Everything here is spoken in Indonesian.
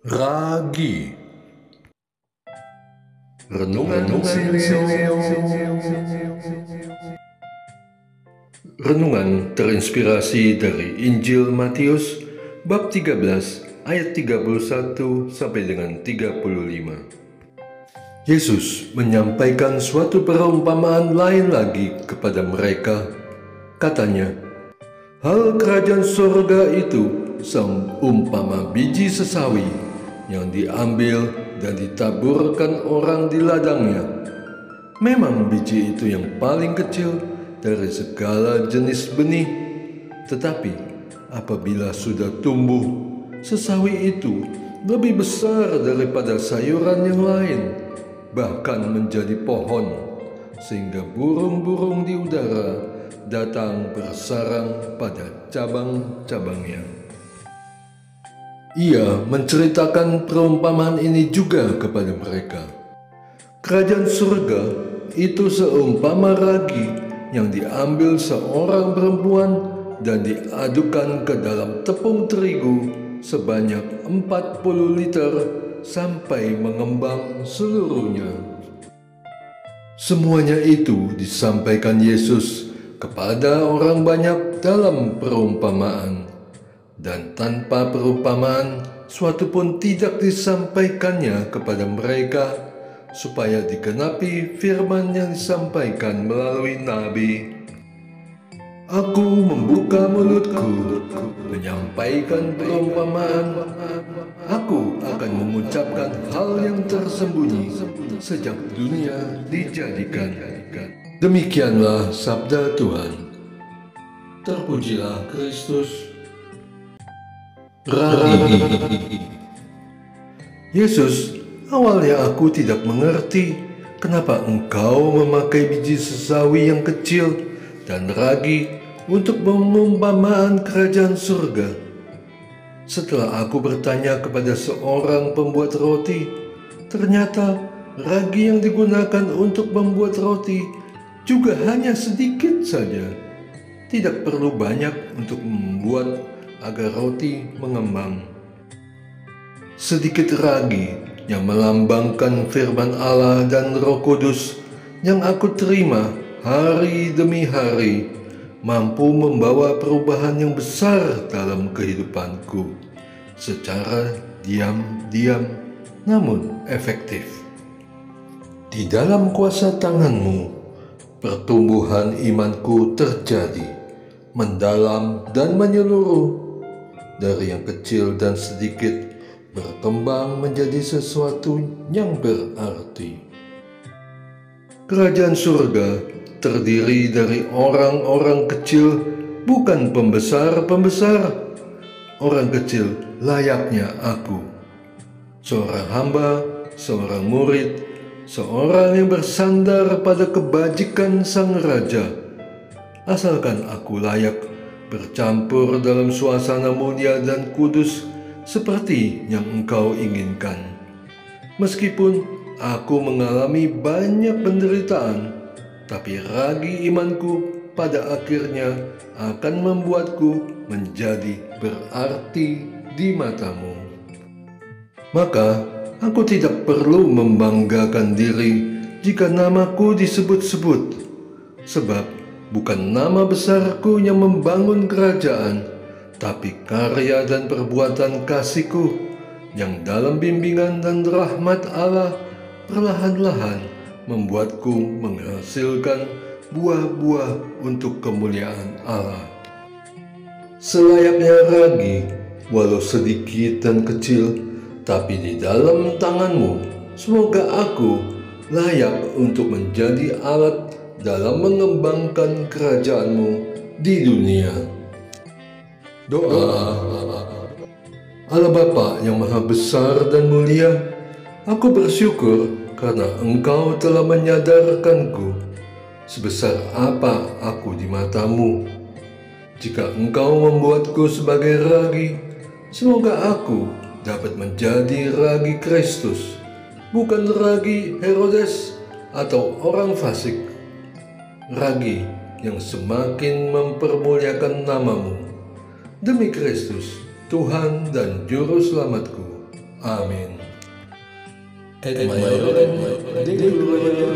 Ragi. Renungan terinspirasi dari Injil Matius bab 13 ayat 31 sampai dengan 35. Yesus menyampaikan suatu perumpamaan lain lagi kepada mereka. Katanya, hal kerajaan surga itu seumpama biji sesawi yang diambil dan ditaburkan orang di ladangnya. Memang biji itu yang paling kecil dari segala jenis benih, tetapi apabila sudah tumbuh, sesawi itu lebih besar daripada sayuran yang lain, bahkan menjadi pohon, sehingga burung-burung di udara datang bersarang pada cabang-cabangnya. Ia menceritakan perumpamaan ini juga kepada mereka. Kerajaan surga itu seumpama ragi yang diambil seorang perempuan dan diadukan ke dalam tepung terigu sebanyak 40 liter sampai mengembang seluruhnya. Semuanya itu disampaikan Yesus kepada orang banyak dalam perumpamaan, dan tanpa perumpamaan suatu pun tidak disampaikannya kepada mereka, supaya digenapi firman yang disampaikan melalui nabi. Aku membuka mulutku, menyampaikan perumpamaan. Aku akan mengucapkan hal yang tersembunyi sejak dunia dijadikan. Demikianlah sabda Tuhan. Terpujilah Kristus. Ragi. Yesus, awalnya aku tidak mengerti kenapa engkau memakai biji sesawi yang kecil dan ragi untuk perumpamaan kerajaan surga. Setelah aku bertanya kepada seorang pembuat roti, ternyata ragi yang digunakan untuk membuat roti juga hanya sedikit saja. Tidak perlu banyak untuk membuat agar roti mengembang. Sedikit ragi yang melambangkan firman Allah dan Roh Kudus yang aku terima hari demi hari mampu membawa perubahan yang besar dalam kehidupanku secara diam-diam namun efektif. Di dalam kuasa tanganmu, pertumbuhan imanku terjadi, mendalam dan menyeluruh, dari yang kecil dan sedikit berkembang menjadi sesuatu yang berarti. Kerajaan surga terdiri dari orang-orang kecil, bukan pembesar-pembesar. Orang kecil layaknya aku, seorang hamba, seorang murid, seorang yang bersandar pada kebajikan sang raja. Asalkan aku layak bercampur dalam suasana mulia dan kudus seperti yang engkau inginkan. Meskipun aku mengalami banyak penderitaan, tapi ragi imanku pada akhirnya akan membuatku menjadi berarti di matamu. Maka aku tidak perlu membanggakan diri jika namaku disebut-sebut, sebab bukan nama besarku yang membangun kerajaan, tapi karya dan perbuatan kasihku yang dalam bimbingan dan rahmat Allah perlahan-lahan membuatku menghasilkan buah-buah untuk kemuliaan Allah. Selayaknya ragi, walau sedikit dan kecil, tapi di dalam tanganmu, semoga aku layak untuk menjadi alat dalam mengembangkan kerajaanmu di dunia. Doa. Allah Bapa yang Maha Besar dan Mulia, aku bersyukur karena Engkau telah menyadarkanku sebesar apa aku di matamu. Jika Engkau membuatku sebagai ragi, semoga aku dapat menjadi ragi Kristus, bukan ragi Herodes atau orang fasik. Ragi yang semakin mempermuliakan namamu. Demi Kristus, Tuhan dan Juru Selamatku. Amin. Et Maiorum Dei Gloria